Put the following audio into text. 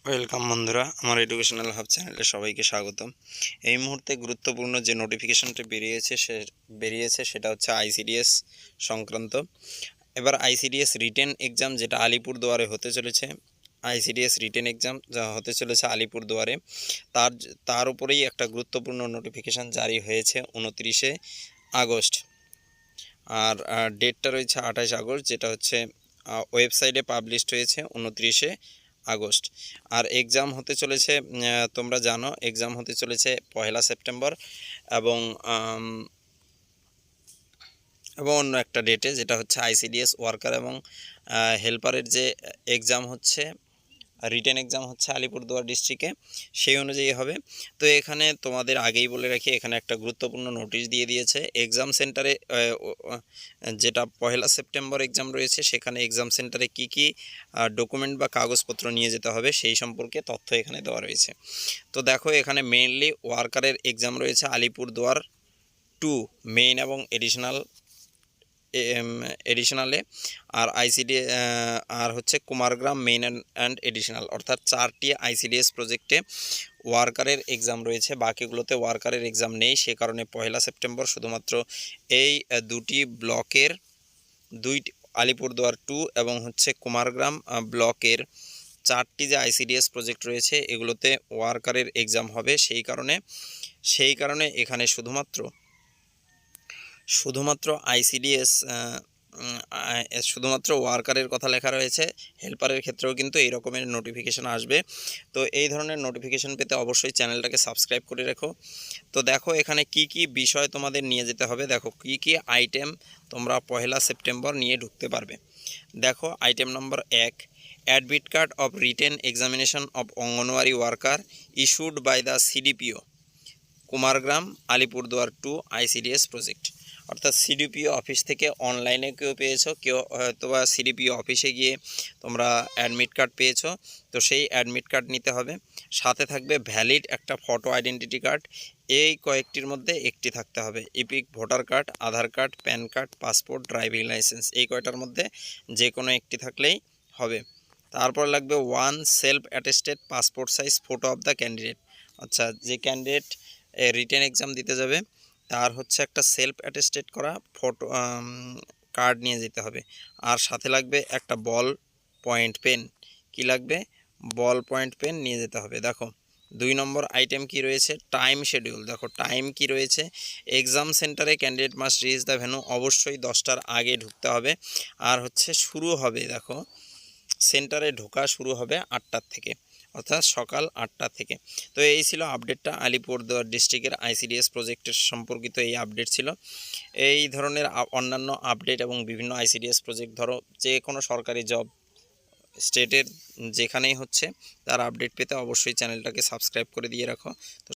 Welcome বন্ধুরা, আমার educational hub চ্যানেলে সবাইকে স্বাগতম। এই মুহূর্তে গুরুত্বপূর্ণ যে নোটিফিকেশনটি বেরিয়েছে সেটা হচ্ছে আইসিডিএস সংক্রান্ত। এবার আইসিডিএস রিটেন এক্সাম যেটা আলিপুরদুয়ারে হতে চলেছে, আইসিডিএস রিটেন এক্সাম যা হতে চলেছে আলিপুরদুয়ারে, তার উপরেই একটা গুরুত্বপূর্ণ নোটিফিকেশান জারি হয়েছে 29শে আগস্ট। আর ডেটটা রয়েছে 28 আগস্ট, যেটা হচ্ছে ওয়েবসাইটে পাবলিশড হয়েছে 29শে আগস্ট। আর এক্সাম হতে চলেছে, তোমরা জানো এক্সাম হতে চলেছে 1 সেপ্টেম্বর এবং অন্য একটা ডেটে, যেটা হচ্ছে আইসিডিএস ওয়ার্কার এবং হেল্পারের যে এক্সাম হচ্ছে, রিটেন এক্সাম হচ্ছে আলিপুরদুয়ার ডিস্ট্রিক্টে, সেই অনুযায়ী হবে। তো এখানে তোমাদের আগেই বলে রাখি, এখানে একটা গুরুত্বপূর্ণ নোটিশ দিয়ে দিয়েছে এক্সাম সেন্টারে। যেটা 1 সেপ্টেম্বর এক্সাম রয়েছে, সেখানে এক্সাম সেন্টারে কি কি ডকুমেন্ট বা কাগজপত্র নিয়ে যেতে হবে সেই সম্পর্কে তথ্য এখানে দেওয়া রয়েছে। তো দেখো, এখানে মেইনলি ওয়ার্কারের এক্সাম রয়েছে আলিপুরদুয়ার 2 মেইন এবং এডিশনালে, আর আইসিডি আর হচ্ছে কুমারগ্রাম মেইন অ্যান্ড এডিশনাল, অর্থাৎ 4টি আইসিডিএস প্রজেক্টে ওয়ার্কারের এক্সাম রয়েছে। বাকিগুলোতে ওয়ার্কারের এক্সাম নেই, সে কারণে 1 সেপ্টেম্বর শুধুমাত্র এই দুটি ব্লকের, আলিপুরদুয়ার 2 এবং হচ্ছে কুমারগ্রাম ব্লকের 4টি যে আইসিডিএস প্রজেক্ট রয়েছে এগুলোতে ওয়ার্কারের এক্সাম হবে। সেই কারণে এখানে শুধুমাত্র আইসিডিএস শুধুমাত্র ওয়ার্কারের কথা লেখা রয়েছে। হেল্পারের ক্ষেত্রেও কিন্তু এই রকমের নোটিফিকেশান আসবে। তো এই ধরনের নোটিফিকেশান পেতে অবশ্যই চ্যানেলটাকে সাবস্ক্রাইব করে রেখো। তো দেখো, এখানে কি কি বিষয় তোমাদের নিয়ে যেতে হবে, দেখো কি কি আইটেম তোমরা 1 সেপ্টেম্বর নিয়ে ঢুকতে পারবে। দেখো, item number 1, admit card of written examination of Anganwadi worker issued by the CDPO Kumargram Alipurduar 2 ICDS project. অর্থাৎ সিডিপিও অফিস থেকে অনলাইনে কেউ পেয়েছো, কেউ হয়তো বা সিডিপিও অফিসে গিয়ে তোমরা অ্যাডমিট কার্ড পেয়েছো। তো সেই অ্যাডমিট কার্ড নিতে হবে, সাথে থাকবে ভ্যালিড একটা ফটো আইডেন্টিটি কার্ড। এই কয়েকটির মধ্যে একটি থাকতে হবে। EPIC voter card, Aadhaar card, PAN card, passport, driving licence, এই কয়টার মধ্যে যে কোনো একটি থাকলেই হবে। তারপর লাগবে 1 self attested passport size photo of the candidate. আচ্ছা, যে ক্যান্ডিডেট রিটেন এক্সাম দিতে যাবে তার হচ্ছে একটা সেলফ অ্যাটেস্টেড করা ফটো কার্ড নিয়ে যেতে হবে। আর সাথে লাগবে একটা বল পয়েন্ট পেন। কি লাগবে? বল পয়েন্ট পেন নিয়ে যেতে হবে। দেখো, 2 নম্বর আইটেম কি রয়েছে, টাইম শিডিউল। দেখো টাইম কি রয়েছে, এক্সাম সেন্টারে candidate must reach the venue, অবশ্যই 10টার আগে ঢুকতে হবে। আর হচ্ছে শুরু হবে, দেখো সেন্টারে ঢোকা শুরু হবে 8টার থেকে, অর্থাৎ সকাল 8টা থেকে। তো এই ছিল আপডেটটা, আলিপুরদুয়ার ডিস্ট্রিক্টের আইসিডিএস প্রজেক্টের সম্পর্কিত এই আপডেট ছিল। এই ধরনের অন্যান্য আপডেট এবং বিভিন্ন আইসিডিএস প্রজেক্ট, ধরো যে কোনো সরকারি জব স্টেটের যেখানেই হচ্ছে, তার আপডেট পেতে অবশ্যই চ্যানেলটাকে সাবস্ক্রাইব করে দিয়ে রাখো। তো